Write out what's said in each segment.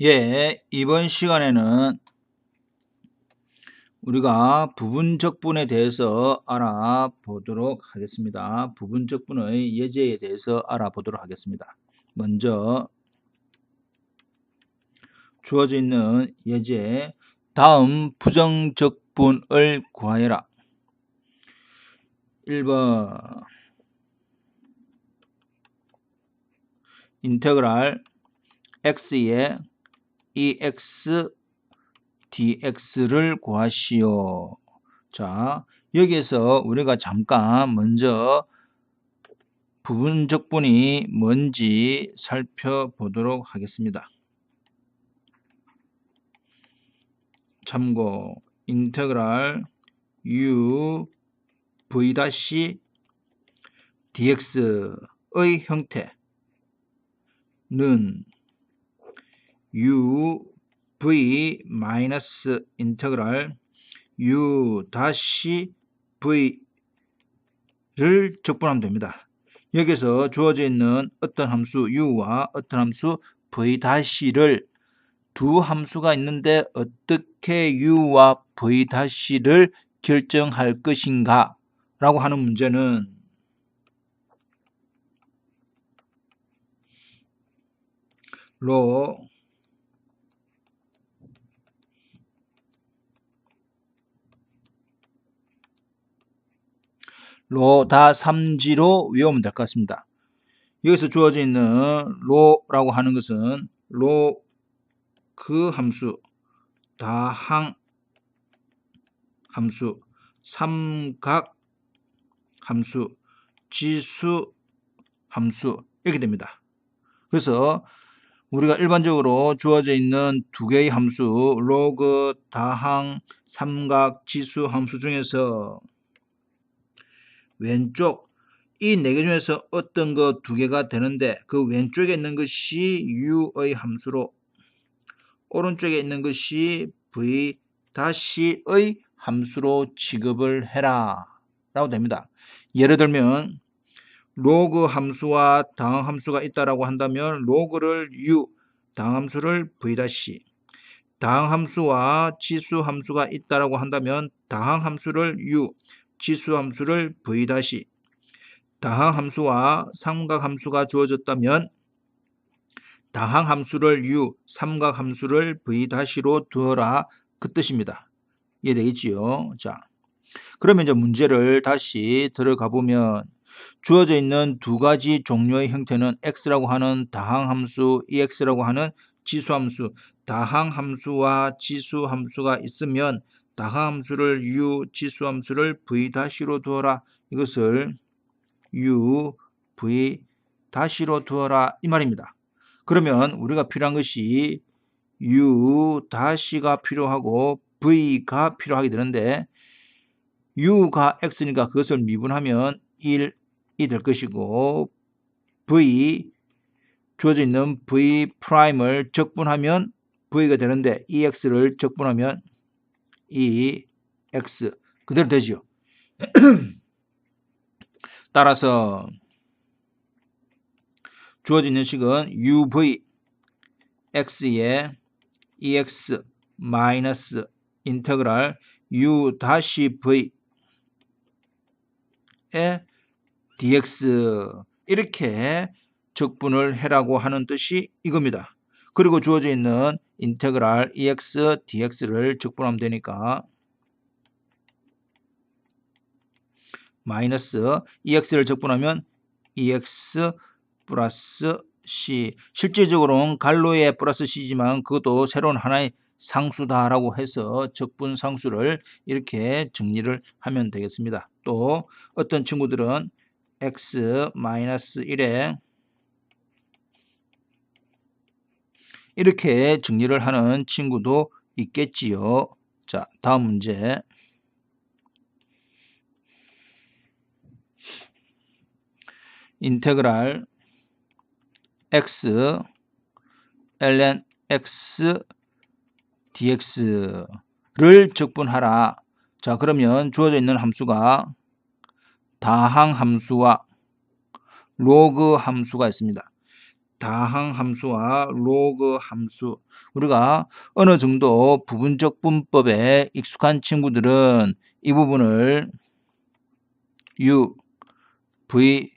예, 이번 시간에는 우리가 부분적분에 대해서 알아보도록 하겠습니다. 부분적분의 예제에 대해서 알아보도록 하겠습니다. 먼저 주어져 있는 예제, 다음 부정적분을 구하여라. 1번 인테그랄 x의 ex dx를 구하시오. 자, 여기에서 우리가 잠깐 먼저 부분적분이 뭔지 살펴보도록 하겠습니다. 참고 인테그랄 u v-dx의 형태는 u v 마이너스 인테그랄 u 다시 v를 적분하면 됩니다. 여기서 주어져 있는 어떤 함수 u와 어떤 함수 v 다시를 두 함수가 있는데 어떻게 u와 v 다시를 결정할 것인가 라고 하는 문제는 로 다 3지로 외우면 될 것 같습니다. 여기서 주어져 있는 로라고 하는 것은 그 함수, 다항 함수, 삼각 함수, 지수 함수 이렇게 됩니다. 그래서 우리가 일반적으로 주어져 있는 두 개의 함수 로그, 다항, 삼각, 지수 함수 중에서 왼쪽 이 네 개 중에서 어떤 거 두 개가 되는데 그 왼쪽에 있는 것이 u의 함수로 오른쪽에 있는 것이 v 다시의 함수로 취급을 해라 라고 됩니다. 예를 들면 로그 함수와 다항 함수가 있다라고 한다면 로그를 u, 다항 함수를 v 다시, 다항 함수와 지수 함수가 있다라고 한다면 다항 함수를 u, 지수 함수를 v 다시, 다항 함수와 삼각 함수가 주어졌다면 다항 함수를 u, 삼각 함수를 v 다시로 두어라 그 뜻입니다. 이해되겠지요? 자, 그러면 이제 문제를 다시 들어가 보면 주어져 있는 두 가지 종류의 형태는 x라고 하는 다항 함수, ex라고 하는 지수 함수, 다항 함수와 지수 함수가 있으면 다항 함수를 u, 지수 함수를 v 다시로 두어라. 이것을 u, v 다시로 두어라 이 말입니다. 그러면 우리가 필요한 것이 u 다시가 필요하고 v가 필요하게 되는데 u가 x니까 그것을 미분하면 1이 될 것이고 v 주어져 있는 v 프라임을 적분하면 v가 되는데 ex를 적분하면 2x 그대로 되죠. 따라서 주어져 있는 식은 uv x의 ex 마이너스 인테그랄 u 다시 v의 dx 이렇게 적분을 해라고 하는 뜻이 이겁니다. 그리고 주어져 있는 인테그랄 ex dx를 적분하면 되니까 마이너스 ex를 적분하면 ex 플러스 c 실질적으로는 갈로의 플러스 c지만 그것도 새로운 하나의 상수다라고 해서 적분 상수를 이렇게 정리를 하면 되겠습니다. 또 어떤 친구들은 x-1에 이렇게 정리를 하는 친구도 있겠지요. 자, 다음 문제. 인테그랄 x ln x dx를 적분하라. 자, 그러면 주어져 있는 함수가 다항 함수와 로그 함수가 있습니다. 다항 함수와 로그 함수. 우리가 어느 정도 부분적 분법에 익숙한 친구들은 이 부분을 u, v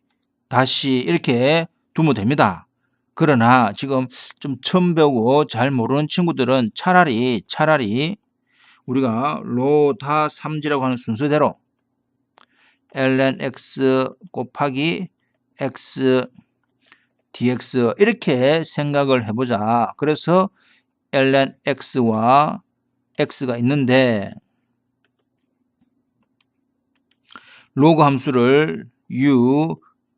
다시 이렇게 두면 됩니다. 그러나 지금 좀 처음 배우고 잘 모르는 친구들은 차라리 우리가 로 다 3지라고 하는 순서대로 ln x 곱하기 x dx 이렇게 생각을 해보자. 그래서 ln x와 x가 있는데 로그 함수를 u,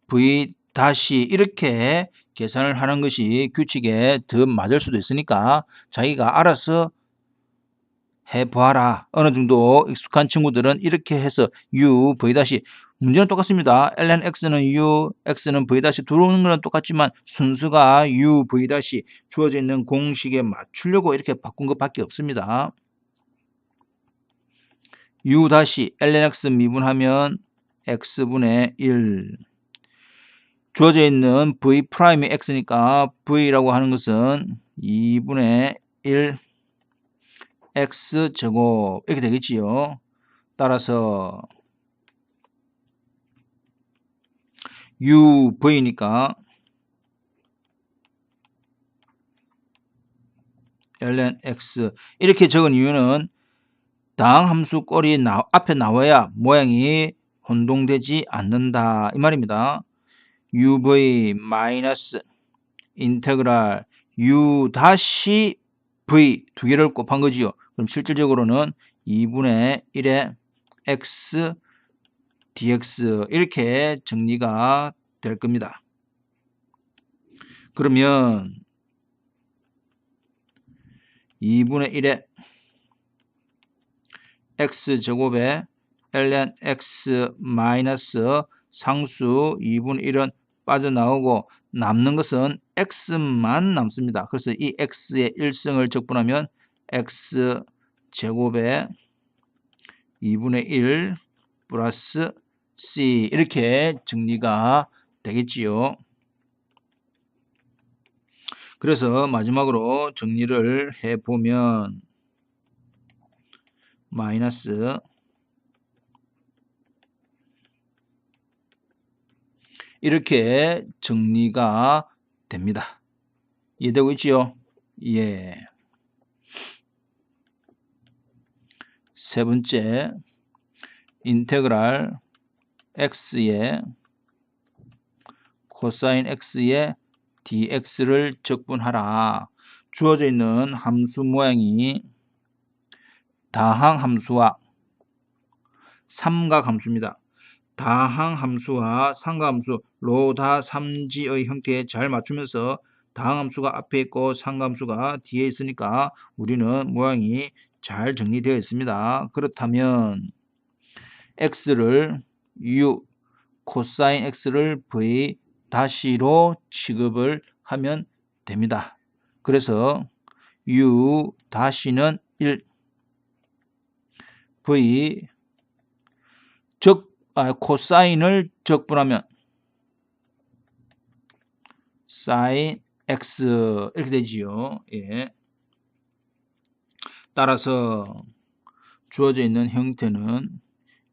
v 다시 이렇게 계산을 하는 것이 규칙에 더 맞을 수도 있으니까 자기가 알아서 해봐라. 어느 정도 익숙한 친구들은 이렇게 해서 u, v 다시 문제는 똑같습니다. ln x는 u, x는 v 다시 들어오는 거는 똑같지만 순서가 u, v 다시 주어져 있는 공식에 맞추려고 이렇게 바꾼 것밖에 없습니다. u 다시 ln x 미분하면 x분의 1 주어져 있는 v 프라임이 x니까 v라고 하는 것은 2분의 1 x제곱 이렇게 되겠지요. 따라서 u, v니까 ln x 이렇게 적은 이유는 다항 함수 꼴이 앞에 나와야 모양이 혼동되지 않는다 이 말입니다. uv 마이너스 인테그랄 u 다시 v 두 개를 곱한 거지요. 그럼 실질적으로는 2분의 1의 x dx 이렇게 정리가 될 겁니다. 그러면 2분의 1의 x제곱에 ln x 마이너스 상수 2분의 1은 빠져나오고 남는 것은 x만 남습니다. 그래서 이 x의 일승을 적분하면 x제곱에 2분의 1 플러스 c 이렇게 정리가 되겠지요. 그래서 마지막으로 정리를 해보면 마이너스 이렇게 정리가 됩니다. 이해되고 있지요? 예. 세 번째, 인테그랄 x의 코사인 x의 dx를 적분하라. 주어져 있는 함수 모양이 다항 함수와 삼각함수입니다. 다항 함수와 삼각함수 로다 3지의 형태에 잘 맞추면서 다항 함수가 앞에 있고 삼각 함수가 뒤에 있으니까 우리는 모양이 잘 정리되어 있습니다. 그렇다면 x를 u, 코사인 x를 v 다시로 취급을 하면 됩니다. 그래서 u 다시는 1, v 코사인을 적분하면 sin x 이렇게 되지요. 예. 따라서 주어져 있는 형태는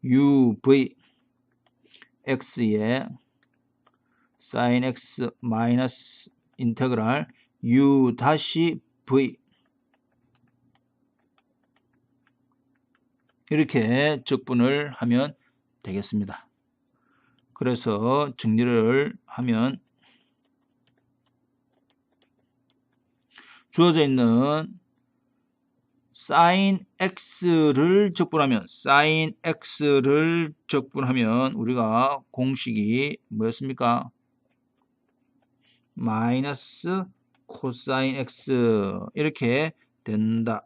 uv x의 sin x 마이너스 인테그랄 u 다시 v 이렇게 적분을 하면 되겠습니다. 그래서 정리를 하면 주어져 있는 sin x를 적분하면 우리가 공식이 뭐였습니까? 마이너스 코사인 x 이렇게 된다를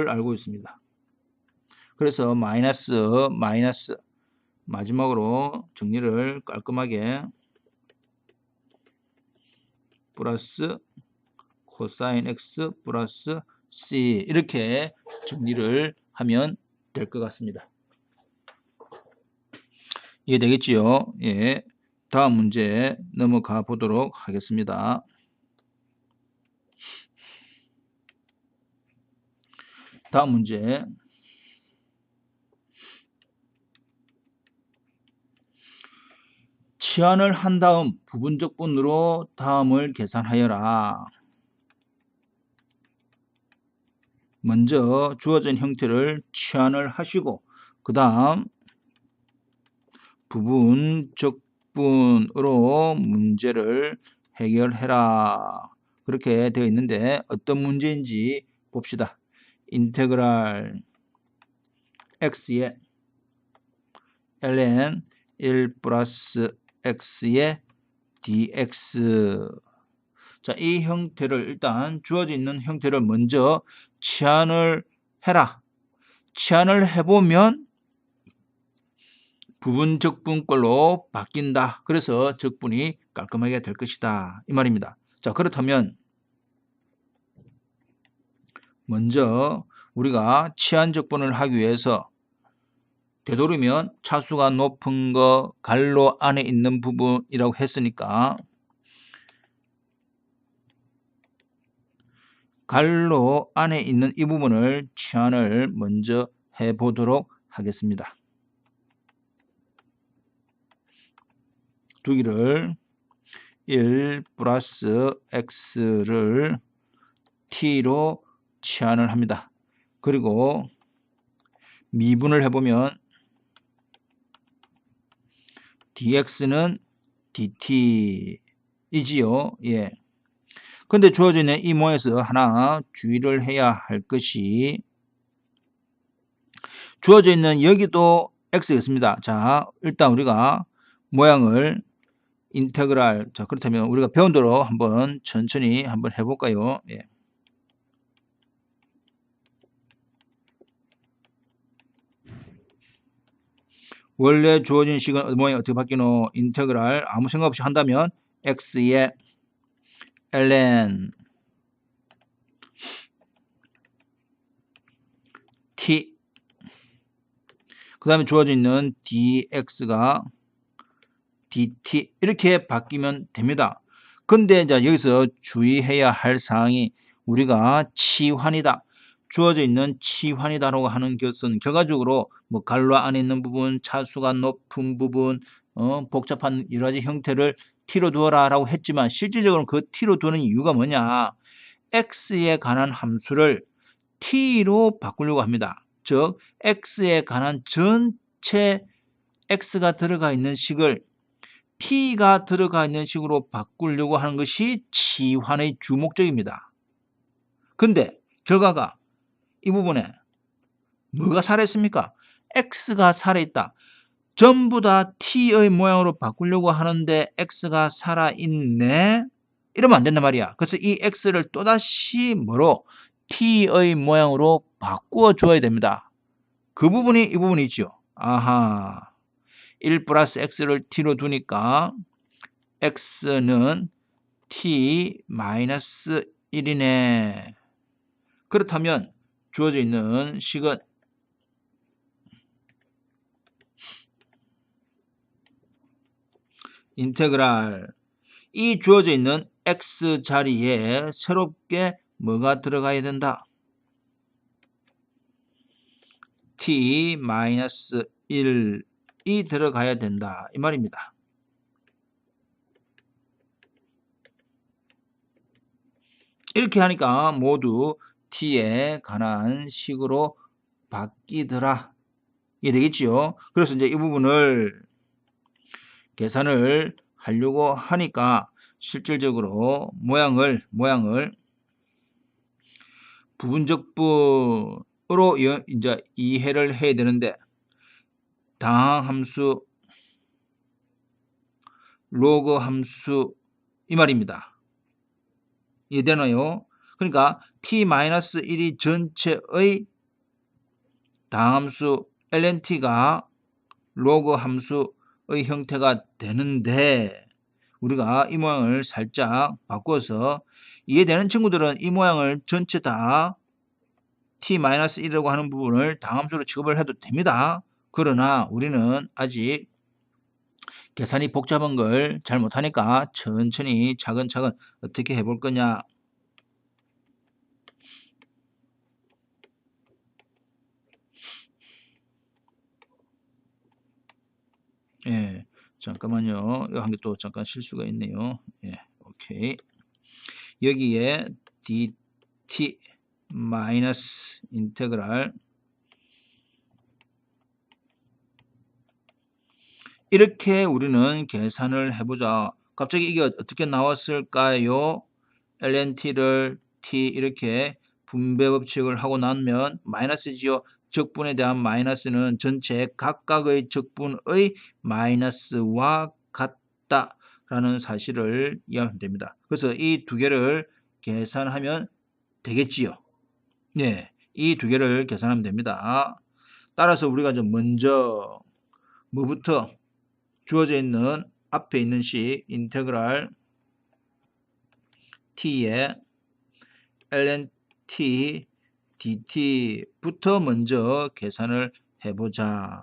알고 있습니다. 그래서 마이너스 마지막으로 정리를 깔끔하게 플러스 코사인 x 플러스 c 이렇게 정리를 하면 될 것 같습니다. 이해되겠지요? 예. 다음 문제 넘어가 보도록 하겠습니다. 다음 문제. 치환을 한 다음 부분적분으로 다음을 계산하여라. 먼저 주어진 형태를 치환을 하시고 그 다음 부분적분으로 문제를 해결해라. 그렇게 되어 있는데 어떤 문제인지 봅시다. 인테그랄 x의 ln 1 플러스 x의 dx. 자, 이 형태를 일단 주어져 있는 형태를 먼저 치환을 해라. 치환을 해보면 부분 적분꼴로 바뀐다. 그래서 적분이 깔끔하게 될 것이다. 이 말입니다. 자, 그렇다면 먼저 우리가 치환 적분을 하기 위해서 되도록이면 차수가 높은 거 갈로 안에 있는 부분이라고 했으니까 갈로 안에 있는 이 부분을 치환을 먼저 해보도록 하겠습니다. 두기를 1 플러스 x를 t로 치환을 합니다. 그리고 미분을 해보면 dx는 dt이지요. 예. 근데 주어져 있는 이 모에서 하나 주의를 해야 할 것이 주어져 있는 여기도 x였습니다. 자, 일단 우리가 모양을 인테그랄, 자, 그렇다면 우리가 배운 대로 한번 천천히 한번 해볼까요? 예. 원래 주어진 식은 모양이 어떻게 바뀌노? 인테그랄 아무 생각 없이 한다면 x의 ln t 그 다음에 주어져 있는 dx가 dt 이렇게 바뀌면 됩니다. 근데 이제 여기서 주의해야 할 사항이 우리가 치환이다. 주어져 있는 치환이다라고 하는 것은 결과적으로 뭐 갈로 안에 있는 부분, 차수가 높은 부분, 복잡한 여러 가지 형태를 t로 두어라라고 했지만 실질적으로 그 t로 두는 이유가 뭐냐? x에 관한 함수를 t로 바꾸려고 합니다. 즉 x에 관한 전체 x가 들어가 있는 식을 p가 들어가 있는 식으로 바꾸려고 하는 것이 치환의 주목적입니다. 근데 결과가 이 부분에 뭐가 살아있습니까? x가 살아있다. 전부 다 t의 모양으로 바꾸려고 하는데 x가 살아있네? 이러면 안 된단 말이야. 그래서 이 x를 또다시 뭐로? t의 모양으로 바꾸어 줘야 됩니다. 그 부분이 이 부분이죠. 아하. 1 플러스 x를 t로 두니까 x는 t 마이너스 1이네. 그렇다면 주어져 있는 식은 인테그랄 이 주어져 있는 x 자리에 새롭게 뭐가 들어가야 된다? t 마이너스 1이 들어가야 된다. 이 말입니다. 이렇게 하니까 모두 t에 관한 식으로 바뀌더라. 이게 되겠지요. 그래서 이제 이 부분을 계산을 하려고 하니까 실질적으로 모양을 부분적분으로 이제 이해를 해야 되는데 당항함수, 로그 함수 이 말입니다. 이해되나요? 그러니까 t-1이 전체의 당함수 lnt가 로그 함수의 형태가 되는데 우리가 이 모양을 살짝 바꿔서 이해되는 친구들은 이 모양을 전체 다 t-1이라고 하는 부분을 당함수로 취급을 해도 됩니다. 그러나 우리는 아직 계산이 복잡한 걸 잘 못하니까 천천히 차근차근 어떻게 해볼 거냐. 예, 잠깐만요. 이거 한 개 또 잠깐 실수가 있네요. 예, 오케이. 여기에 dt 마이너스 인테그랄 이렇게 우리는 계산을 해보자. 갑자기 이게 어떻게 나왔을까요? lnt를 t 이렇게 분배 법칙을 하고 나면 마이너스지요. 적분에 대한 마이너스는 전체 각각의 적분의 마이너스와 같다라는 사실을 이해하면 됩니다. 그래서 이 두 개를 계산하면 되겠지요. 네, 이 두 개를 계산하면 됩니다. 따라서 우리가 좀 먼저 뭐부터 주어져 있는 앞에 있는 식 인테그랄 t의 ln t dt부터 먼저 계산을 해보자.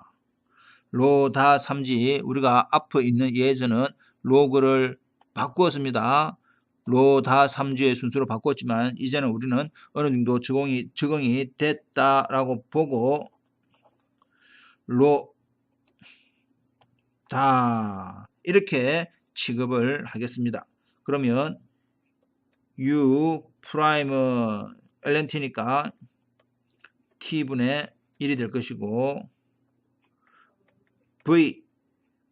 로다 3지 우리가 앞에 있는 예에서는 로그를 바꾸었습니다. 로다 3지의 순서로 바꿨지만 이제는 우리는 어느 정도 적응이 됐다라고 보고 로다 이렇게 취급을 하겠습니다. 그러면 u 프라임은 lnt니까 t분의 1이 될 것이고 v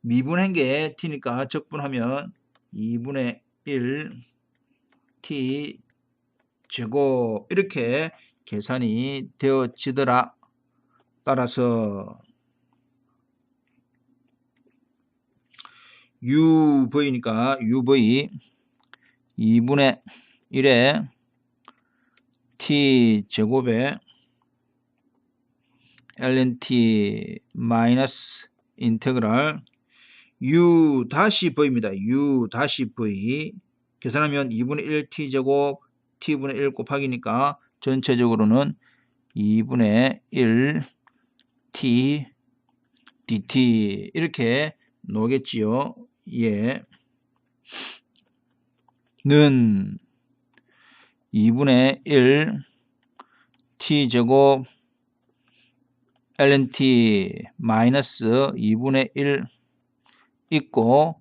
미분한 게 t니까 적분하면 2분의 1 t 제곱 이렇게 계산이 되어지더라. 따라서 uv니까 uv 2분의 1에 t 제곱에 ln t 마이너스 인테그랄 u 다시 v입니다. u 다시 v 계산하면 2분의 1 t 제곱 t분의 1 곱하기니까 전체적으로는 2분의 1 t dt 이렇게 나오겠지요. 예. 는 2분의 1 t 제곱 ln t 마이너스 2분의 1 있고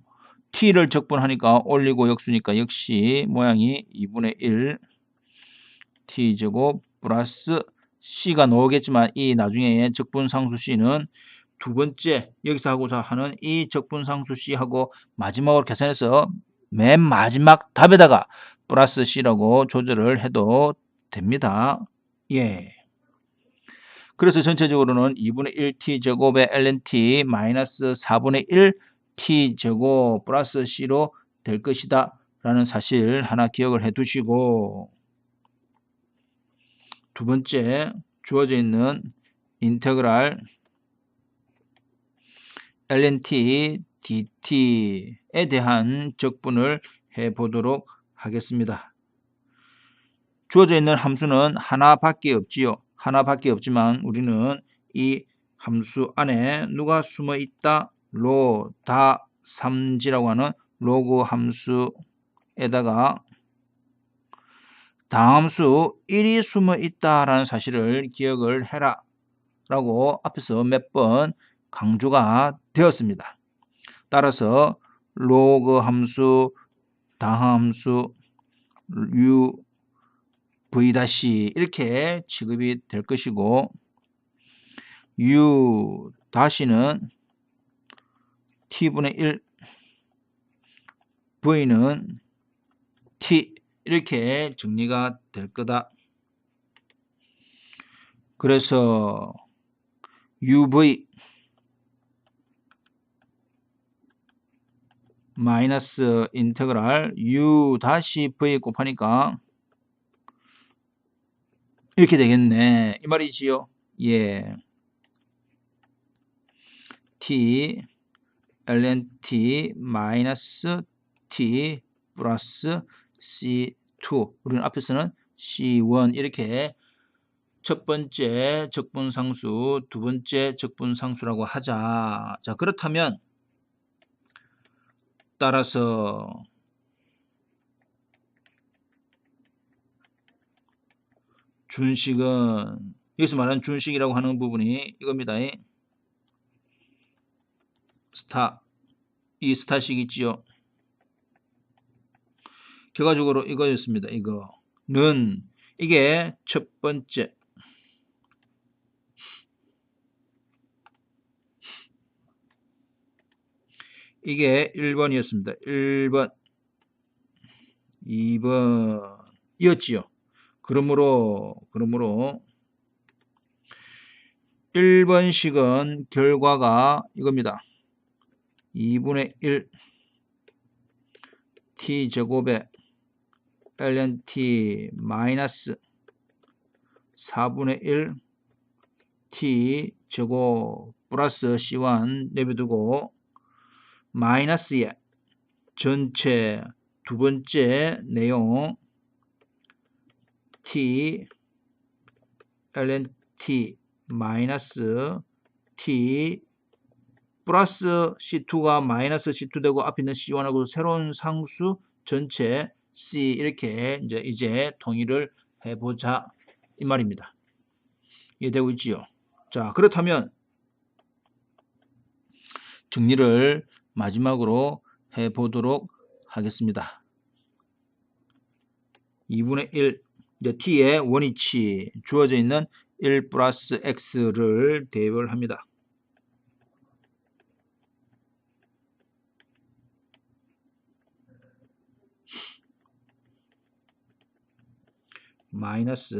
t를 적분하니까 올리고 역수니까 역시 모양이 2분의 1 t제곱 플러스 c가 나오겠지만 이 나중에 적분상수 c는 두 번째 여기서 하고자 하는 이 적분상수 c하고 마지막으로 계산해서 맨 마지막 답에다가 플러스 c라고 조절을 해도 됩니다. 예. 그래서 전체적으로는 2분의 1t 제곱의 ln t 마이너스 4분의 1 t 제곱 플러스 c로 될 것이다 라는 사실 하나 기억을 해 두시고 두 번째 주어져 있는 인테그랄 ln t dt에 대한 적분을 해 보도록 하겠습니다. 주어져 있는 함수는 하나밖에 없지요. 하나밖에 없지만 우리는 이 함수 안에 누가 숨어 있다? 로다 3지라고 하는 로그 함수에다가 다함수 1이 숨어 있다라는 사실을 기억을 해라 라고 앞에서 몇 번 강조가 되었습니다. 따라서 로그 함수, 다함수, u, v' 이렇게 취급이 될 것이고 u 다시는 t분의 1, v는 t 이렇게 정리가 될 거다. 그래서 uv 마이너스 인테그랄 u 다시 v 곱하니까 이렇게 되겠네. 이 말이지요. 예. t ln t 마이너스 t 플러스 c2 우리는 앞에서는 c1 이렇게 첫 번째 적분상수, 두 번째 적분상수라고 하자. 자, 그렇다면 따라서 준식은 여기서 말하는 준식이라고 하는 부분이 이겁니다. 스타 이 스타식 있지요. 결과적으로 이거였습니다. 이거는 이게 첫 번째. 이게 1번이었습니다. 1번, 2번이었지요. 그러므로 1번식은 결과가 이겁니다. 2분의 1 t제곱에 ln t 마이너스 4분의 1 t제곱 플러스 c1 내비두고 마이너스에 전체 두 번째 내용 t ln t 마이너스 t 플러스 c2가 마이너스 c2 되고 앞에 있는 c1하고 새로운 상수 전체 c 이렇게 이제 통일을 해보자 이 말입니다. 이해되고 있지요? 자, 그렇다면 정리를 마지막으로 해보도록 하겠습니다. 2분의 1 t의 원위치 주어져 있는 1 플러스 x를 대입을 합니다. 마이너스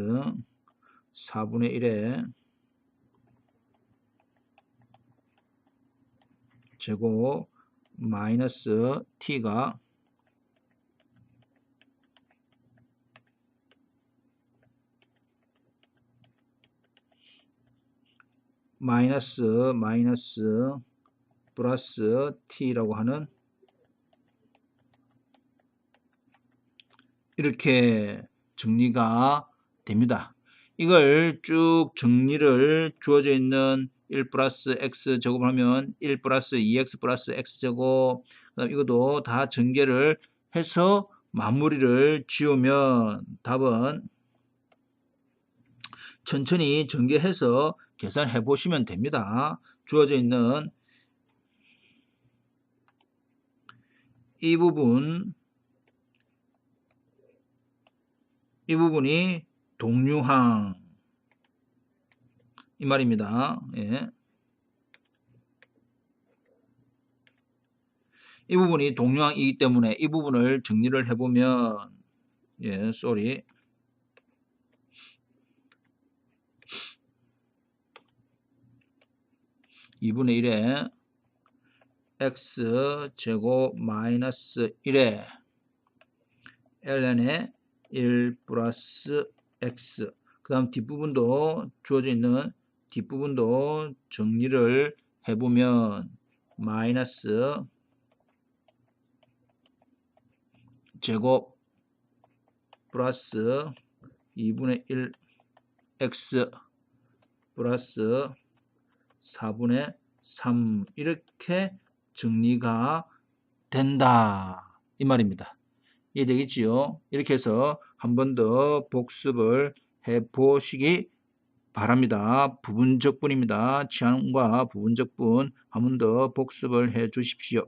4분의 1에 제곱 마이너스 t가 마이너스 플러스 t라고 하는 이렇게 정리가 됩니다. 이걸 쭉 정리를 주어져 있는 1 플러스 x 제곱을 하면 1 플러스 2x 플러스 x제곱 그다음 이것도 다 전개를 해서 마무리를 지우면 답은 천천히 전개해서 계산해 보시면 됩니다. 주어져 있는 이 부분이 동류항 이 말입니다. 예. 이 부분이 동류항이기 때문에 이 부분을 정리를 해보면 2분의 1에 x제곱 마이너스 1에 ln에 1 플러스 x 그 다음 뒷부분도 주어져 있는 뒷부분도 정리를 해보면 마이너스 제곱 플러스 2분의 1 x 플러스 4분의 3 이렇게 정리가 된다 이 말입니다. 이해되겠지요? 이렇게 해서 한 번 더 복습을 해 보시기 바랍니다. 부분적분입니다. 치환과 부분적분 한 번 더 복습을 해 주십시오.